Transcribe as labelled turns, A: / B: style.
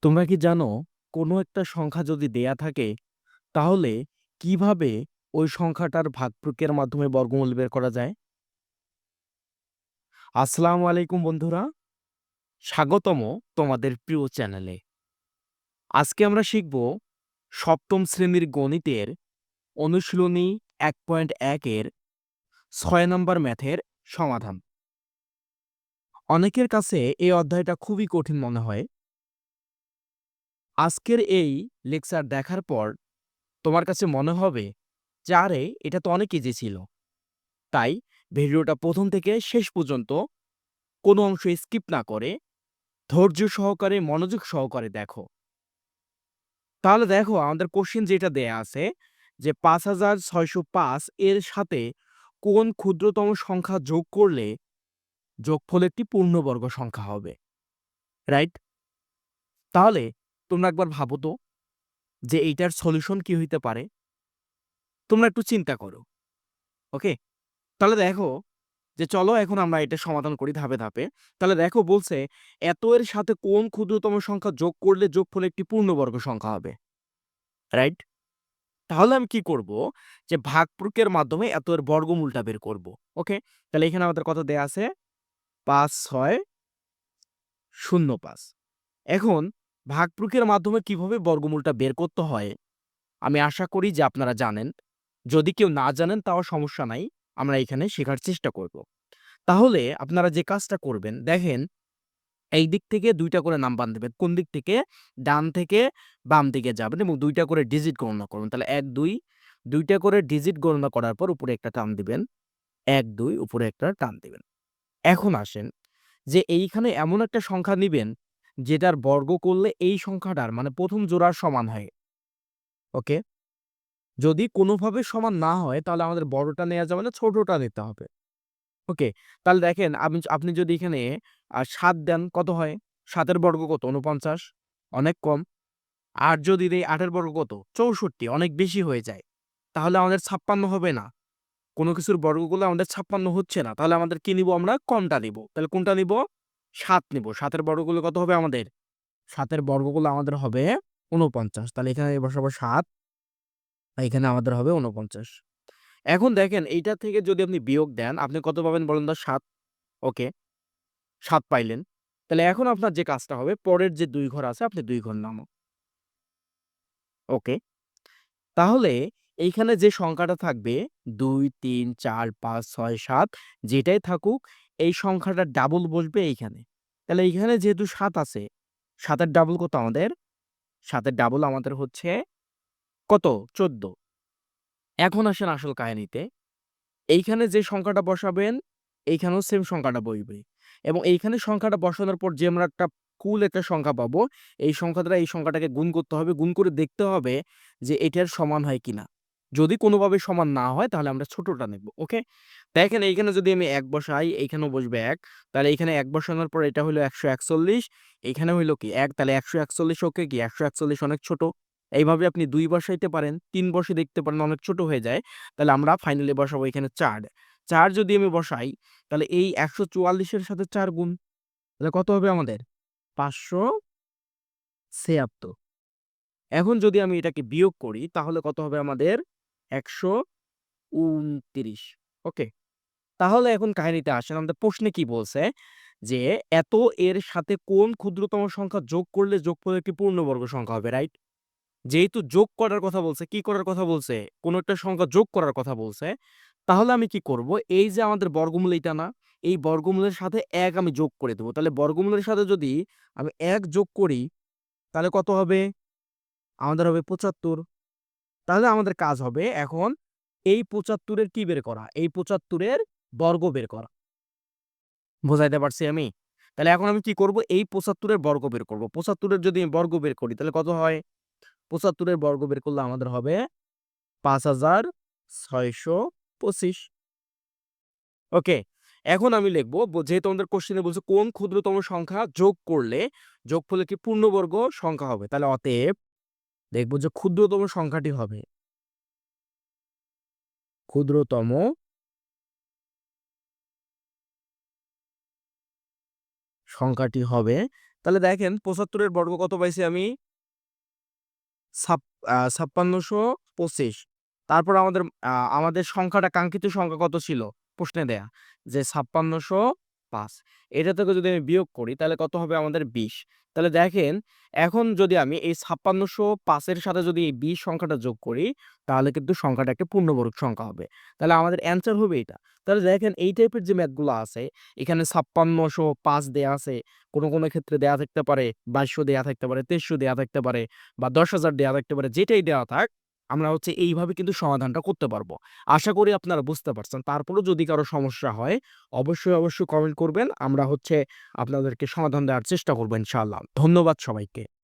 A: তোমরা কি জানো কোনো একটা সংখ্যা যদি দেয়া থাকে তাহলে কিভাবে ওই সংখ্যাটার ভাগফলকের মাধ্যমে বর্গমূল বের করা যায়? আসসালামু আলাইকুম বন্ধুরা, স্বাগতম তোমাদের প্রিয় চ্যানেলে। আজকে আমরা শিখব সপ্তম শ্রেণীর গণিতের অনুশীলনী 1.1 এর 6 নম্বর ম্যাথের সমাধান। অনেকের কাছে এই অধ্যায়টা খুবই কঠিন মনে হয়। আজকের এই লেকচার দেখার পর তোমার কাছে মনে হবে যে আরে এটা তো অনেক ইজি ছিল। তাই ভিডিওটা প্রথম থেকে শেষ পর্যন্ত কোনো অংশ স্কিপ না করে ধৈর্য সহকারে মনোযোগ সহকারে দেখো। তাহলে দেখো আমাদের কোশ্চেন যেটা দেয়া আছে যে ৫,৬০৫ এর সাথে কোন ক্ষুদ্রতম সংখ্যা যোগ করলে যোগফল একটি পূর্ণবর্গ সংখ্যা হবে, রাইট? তাহলে তোমরা একবার ভাবো তো যে এইটার সলিউশন কি হইতে পারে। তোমরা একটু চিন্তা করো। ওকে, তাহলে দেখো যে চলো এখন আমরা এটা সমাধান করি ধাপে ধাপে। তাহলে দেখো বলছে এত এর সাথে কোন ক্ষুদ্রতম সংখ্যা যোগ করলে যোগফল একটি পূর্ণবর্গ সংখ্যা হবে, রাইট? তাহলে আমি কি করব যে ভাগফলকের মাধ্যমে এত এর বর্গমূলটা বের করব। ওকে, তাহলে এখানে আমাদের কত দেয়া আছে ৫,৬০৫। এখন ভাগফলকের মাধ্যমে কিভাবে বর্গমূলটা বের করতে হয় আমি আশা করি যে আপনারা জানেন। যদি কেউ না জানেন তাও সমস্যা নাই, আমরা এখানে শেখার চেষ্টা করব। তাহলে আপনারা যে কাজটা করবেন দেখেন, এই দিক থেকে ২ টা করে নাম্বার দিবেন। কোন দিক থেকে? ডান থেকে বাম দিকে যাবেন এবং ২ টা করে ডিজিট গণনা করবেন। তাহলে ১, ২, ২ টা করে ডিজিট গণনা করার পর উপরে একটা টান দিবেন। ১, ২ উপরে একটা টান দিবেন। এখন আসেন যে এইখানে এমন একটা সংখ্যা নিবেন যেটার বর্গ করলে এই সংখ্যাটার মানে ১ম জোড়ার সমান হয়। ওকে? যদি কোনোভাবে সমান না হয় তাহলে আমাদের বড়টা নেয়া যাবে না, ছোটটা নিতে হবে। ওকে, তাহলে দেখেন আপনি যদি এখানে ৭ দেন কত হয়? ৭ এর বর্গ কত? ৪৯, অনেক কম। আর যদি দেই ৮ এর বর্গ কত? ৬৪, অনেক বেশি হয়ে যায়। তাহলে আমাদের ৫৬ হবে না। কোন কিছুর বর্গ করলে আমাদের ৫৬ হচ্ছে না। তাহলে আমাদের কি নিবো আমরা? কমটা নিবো। তাহলে কোনটা নিবো? ৭ নিবো। ৭ এর বর্গ করলে কত হবে আমাদের? ৭ এর বর্গ করলে আমাদের হবে ৪৯। তাহলে এখানে বসাবো ৭, আর এখানে আমাদের হবে ৪৯। এখন দেখেন এইটা থেকে যদি আপনি বিয়োগ দেন আপনি কত পাবেন বলেন তো? ৭। ওকে, ৭ পাইলেন। তাহলে এখন আপনার যে কাজটা হবে পরের যে ২ ঘর আছে আপনি ২ ঘর নামান। ওকে, তাহলে এইখানে যে সংখ্যাটা থাকবে ২, ৩, ৪, ৫, ৬, ৭ যেটাই থাকুক এই সংখ্যাটার ডাবল বসবে এইখানে। তাহলে এইখানে যেহেতু ৭ আছে, ৭ এর ডাবল কত আমাদের? ৭ এর ডাবল আমাদের হচ্ছে কত? ১৪। এখন আসেন আসল কাহিনীতে। এইখানে যে সংখ্যাটা বসাবেন এইখানেও সেম সংখ্যাটা বসবে এবং এইখানে সংখ্যাটা বসানোর পর যে আমরা একটা কুল একটা সংখ্যা পাবো, এই সংখ্যা দ্বারা এই সংখ্যাটাকে গুণ করতে হবে। গুণ করে দেখতে হবে যে এটার সমান হয় কিনা। যদি কোনোভাবে সমান না হয় তাহলে আমরা ছোটটা নেব। ওকে, দেখেন এইখানে যদি আমি ১ বসাই এইখানেও বসবে ১। তাহলে এইখানে ১ বসানোর পর এটা হলো ১৪১, এইখানে হইল কি ১, তাহলে ১৪১ ওকে কি ১৪১ অনেক ছোট। এইভাবে আপনি ২ বসাইতে পারেন, ৩ বসে দেখতে পারেন অনেক ছোট হয়ে যায়। তাহলে আমরা ফাইনালি বসাবো এখানে ৪। ৪ যদি আমি বসাই তাহলে এই ১৪৪ এর সাথে ৪ গুণ। তাহলে কত হবে আমাদের? ৫৭৬। এখন যদি আমি এটাকে বিয়োগ করি তাহলে কত হবে আমাদের? ১২৯। ওকে, তাহলে এখন কাহিনীতে আসেন। আমাদের প্রশ্নে কি বলছে? যে এত এর সাথে কোন ক্ষুদ্রতম সংখ্যা যোগ করলে যোগফল একটি পূর্ণবর্গ সংখ্যা হবে, রাইট? যেহেতু যোগ করার কথা বলছে, কি করার কথা বলছে? কোন একটা সংখ্যা যোগ করার কথা বলছে। তাহলে আমি কি করব? এই যে আমাদের বর্গমূল এইটা না? এই বর্গমূলের সাথে ১ আমি যোগ করে দেব। তাহলে বর্গমূলের সাথে যদি আমি ১ যোগ করি তাহলে কত হবে? আমাদের হবে ৭৫। তাহলে আমাদের কাজ হবে এখন এই ৭৫ এর কি বের করা? এই ৭৫ এর বর্গ বের করা। বোঝাইতে পারছি আমি? তাহলে এখন আমি কি করব? এই ৭৫ এর বর্গ বের করব। ৭৫ এর যদি আমি বর্গ বের করি তাহলে কত হয়? ৭৫ এর বর্গ বের করলে আমাদের হবে ৫,৬২৫। ওকে, এখন আমি লিখব যেহেতু আমাদের কোশ্চেনে বলছে কোন ক্ষুদ্রতম সংখ্যা যোগ করলে যোগফল একটি পূর্ণবর্গ সংখ্যা হবে। তাহলে অতএব দেখব যে ক্ষুদ্রতম সংখ্যাটি হবে তাহলে দেখেন ৭৫ এর বর্গ কত পাইছি আমি? ৫৬২৫। তারপর আমাদের সংখ্যাটা কাঙ্ক্ষিত সংখ্যা কত ছিল? প্রশ্নে দেয়া যে ৫৬০৫। এটা থেকে যদি আমি বিয়োগ করি তাহলে কত হবে আমাদের ২০। তাহলে দেখেন এখন যদি আমি এই ৫৬০৫ এর সাথে যদি এই ২০ সংখ্যাটা যোগ করি তাহলে কিন্তু সংখ্যাটা একটা পূর্ণবর্গ সংখ্যা হবে। তাহলে আমাদের অ্যান্সার হবে এটা। তাহলে দেখেন এই টাইপের যে ম্যাথগুলা আছে এখানে ৫৬০৫ দেয়া আছে। কোনো ক্ষেত্রে দেয়া থাকতে পারে ২২০০ দেয়া থাকতে পারে, ২৩০০ দেয়া থাকতে পারে বা ১০,০০০ দেয়া থাকতে পারে। যেটাই দেওয়া থাক, আমরা এইভাবে কিন্তু সমাধানটা করতে পারবো। আশা করি আপনারা বুঝতে পারছেন। তারপরেও যদি কারো সমস্যা হয়, অবশ্যই কমেন্ট করবেন। আমরা আপনাদেরকে সমাধান দেওয়ার চেষ্টা করব ইনশাআল্লাহ। ধন্যবাদ সবাইকে।